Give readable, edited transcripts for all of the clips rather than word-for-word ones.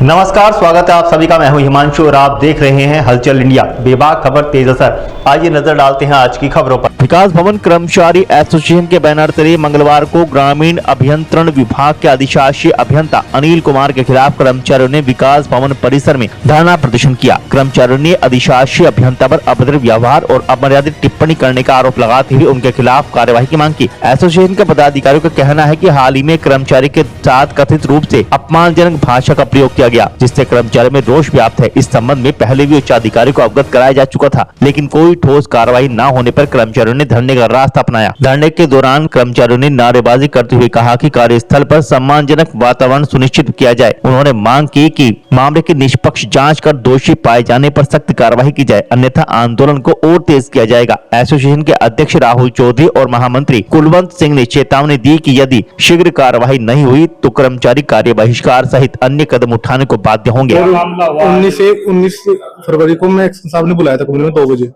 नमस्कार, स्वागत है आप सभी का। मैं हूं हिमांशु और आप देख रहे हैं हलचल इंडिया। बेबाक खबर तेज असर। आइए नजर डालते हैं आज की खबरों पर। विकास भवन कर्मचारी एसोसिएशन के बैनर तले मंगलवार को ग्रामीण अभियंत्रण विभाग के अधिशासी अभियंता अनिल कुमार के खिलाफ कर्मचारियों ने विकास भवन परिसर में धरना प्रदर्शन किया। कर्मचारियों ने अधिशासी अभियंता पर अभद्र व्यवहार और अपमर्यादित टिप्पणी करने का आरोप लगाते हुए उनके खिलाफ कार्यवाही की मांग की। एसोसिएशन के पदाधिकारियों का कहना है कि हाल ही में कर्मचारी के साथ कथित रूप से अपमानजनक भाषा का प्रयोग किया गया, जिससे कर्मचारियों में रोष व्याप्त है। इस संबंध में पहले भी उच्च अधिकारी को अवगत कराया जा चुका था, लेकिन कोई ठोस कार्रवाई न होने पर कर्मचारियों ने धरने का रास्ता अपनाया। धरने के दौरान कर्मचारियों ने नारेबाजी करते हुए कहा कि कार्यस्थल पर सम्मानजनक वातावरण सुनिश्चित किया जाए। उन्होंने मांग की कि मामले की निष्पक्ष जांच कर दोषी पाए जाने पर सख्त कार्रवाई की जाए, अन्यथा आंदोलन को और तेज किया जाएगा। एसोसिएशन के अध्यक्ष राहुल चौधरी और महामंत्री कुलवंत सिंह ने चेतावनी दी कि यदि शीघ्र कार्रवाई नहीं हुई तो कर्मचारी कार्य बहिष्कार सहित अन्य कदम उठाने को बाध्य होंगे। 19 फरवरी को मैं एक्शन साहब ने बुलाया था कमरे में 2 बजे।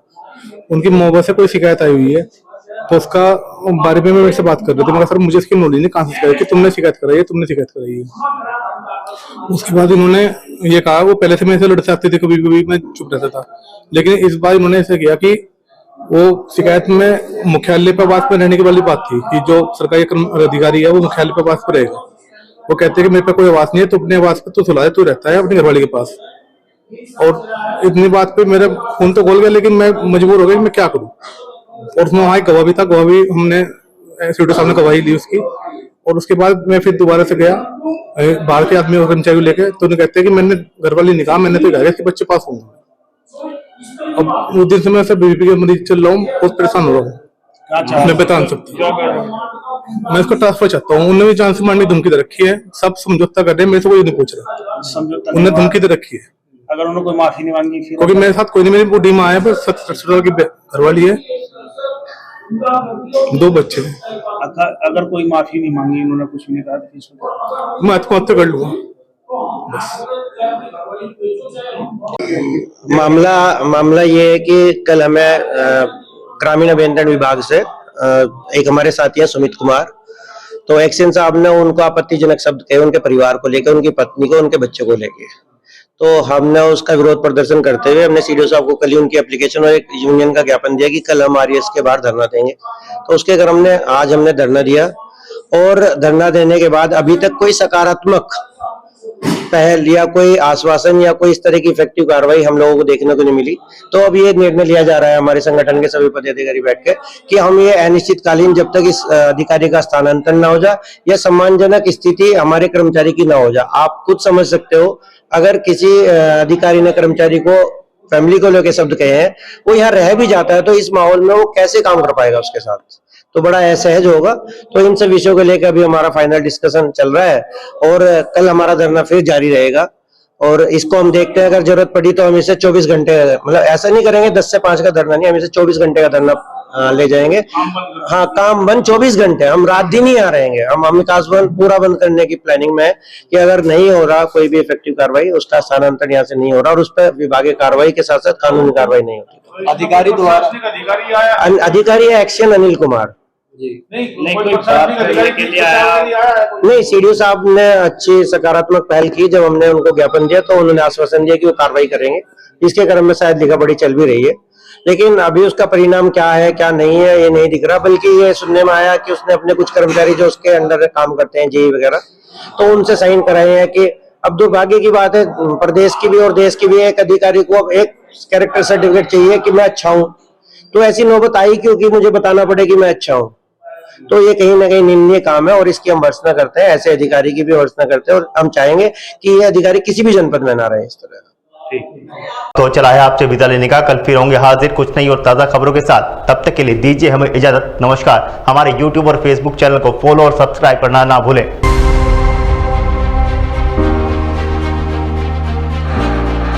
उनकी मोबाइल से कोई शिकायत आई हुई है, तो उसका बारे में मैं से बात कर रहे थे। मैं सर मुझे इसकी नॉलेज नहीं, कहाँ से शिकायत की, तुमने शिकायत कराई है, तुमने शिकायत कराई है। उसके बाद इन्होंने ये कहा, वो पहले से मेरे से लड़ते आते थे, कभी कभी मैं चुप रहता था, लेकिन इस बार इन्होंने ऐसा किया कि वो शिकायत में मुख्यालय पर वास पर रहने की वाली बात थी कि जो सरकारी अधिकारी है वो मुख्यालय पर वास पर रहेगा। वो कहते हैं कि मेरे पे कोई आवाज नहीं है, तो अपने आवाज पे तो सुला है, तू रहता है अपने घरवाले के पास। और इतनी बात पे मेरा फोन तो खोल गया, लेकिन मैं मजबूर हो गया कि मैं क्या करूं। और उसमें वहां गवाह भी था, गवाह भी हमने सीडो साहब ने गवाही ली उसकी। और उसके बाद मैं फिर दोबारा से गया बाहर के आदमी और कर्मचारी लेके, तो उन्हें कहते हैं कि मैंने घरवाली नहीं कहा, मैंने तो कहा कि बच्चे पास होंगे। अब उस दिन से मैं बीपी के मरीज चल रहा हूँ, बहुत परेशान हो रहा हूँ, मैं बता नहीं सकता। मैं इसको ट्रांसफर चाहता हूँ। उन्होंने भी जान से मारने की धमकी दे रखी है, सब समझौता कर रहे हैं, मेरे से कोई नहीं पूछ रहा। उन्होंने धमकी दे रखी है, अगर उन्होंने कोई माफी नहीं मांगी फिर, क्योंकि मेरे साथ कोई नहीं, मेरी बूढ़ी माँ है, पर 70 की घरवाली है, 2 बच्चे हैं। अगर कोई माफी नहीं मांगी, उन्होंने कुछ नहीं कहा, तो मैं आत्महत्या कर लूंगा बस। मामला ये है कि कल हमें ग्रामीण अभियंत्रण विभाग से एक हमारे साथी है सुमित कुमार, तो एक्शन साहब ने उनको आपत्तिजनक शब्द कहे उनके परिवार को लेकर, उनकी पत्नी को, उनके बच्चे को लेकर। तो हमने उसका विरोध प्रदर्शन करते हुए हमने सीडीओ साहब को कल ही उनकी एप्लीकेशन और एक यूनियन का ज्ञापन दिया कि कल हम आरएस के बाहर धरना देंगे। तो उसके क्रम में आज हमने धरना दिया, और धरना देने के बाद अभी तक कोई सकारात्मक पहल या कोई आश्वासन या कोई इस तरह की इफेक्टिव कार्रवाई हम लोगों को देखने को नहीं मिली। तो अब ये निर्णय लिया जा रहा है हमारे संगठन के सभी पदाधिकारी बैठ के कि हम ये अनिश्चितकालीन, जब तक इस अधिकारी का स्थानांतरण ना हो जाए या सम्मानजनक स्थिति हमारे कर्मचारी की ना हो जाए। आप खुद समझ सकते हो, अगर किसी अधिकारी ने कर्मचारी को फैमिली को लेकर शब्द कहे हैं, वो यहाँ रह भी जाता है, तो इस माहौल में वो कैसे काम कर पाएगा उसके साथ, तो बड़ा असहज होगा। तो इन सब विषयों को लेकर अभी हमारा फाइनल डिस्कशन चल रहा है, और कल हमारा धरना फिर जारी रहेगा। और इसको हम देखते हैं, अगर जरूरत पड़ी तो हम इसे 24 घंटे, मतलब ऐसा नहीं करेंगे 10 से 5 का धरना नहीं, हम इसे 24 घंटे का धरना ले जाएंगे। हाँ, काम बंद 24 घंटे, हम रात दिन ही आ रहेंगे। हम विकास भवन पूरा बंद करने की प्लानिंग में है कि अगर नहीं हो रहा कोई भी इफेक्टिव कार्रवाई, उसका स्थानांतरण यहाँ से नहीं हो रहा, और उस पर विभागीय कार्रवाई के साथ साथ कानूनी कार्रवाई नहीं होती। अधिकारी द्वारा अधिकारी है एक्शन अनिल कुमार नहीं, सीडीओ साहब ने अच्छी सकारात्मक पहल की। जब हमने उनको ज्ञापन दिया तो उन्होंने आश्वासन दिया कि वो कार्रवाई करेंगे। इसके क्रम में शायद लिखा पढ़ी चल भी रही है, लेकिन अभी उसका परिणाम क्या है क्या नहीं है ये नहीं दिख रहा। बल्कि ये सुनने में आया कि उसने अपने कुछ कर्मचारी जो उसके अंडर काम करते हैं, जेई वगैरह, तो उनसे साइन कराए हैं। कि अब दुर्भाग्य की बात है, प्रदेश की भी और देश की भी, एक अधिकारी को अब एक कैरेक्टर सर्टिफिकेट चाहिए कि मैं अच्छा हूँ, तो ऐसी नौबत आई क्योंकि मुझे बताना पड़े कि मैं अच्छा हूँ। तो ये कहीं ना कहीं निंदनीय काम है, और इसकी हम भर्त्सना करते हैं, ऐसे अधिकारी की भी भर्त्सना करते हैं, और हम चाहेंगे कि ये अधिकारी किसी भी जनपद में ना रहे इस तरह। तो चला है आपसे विदा लेने का। कल फिर होंगे हाजिर कुछ नई और ताजा खबरों के साथ। तब तक के लिए दीजिए हमें इजाजत। नमस्कार। हमारे YouTube और Facebook चैनल को फॉलो और सब्सक्राइब करना ना भूलें।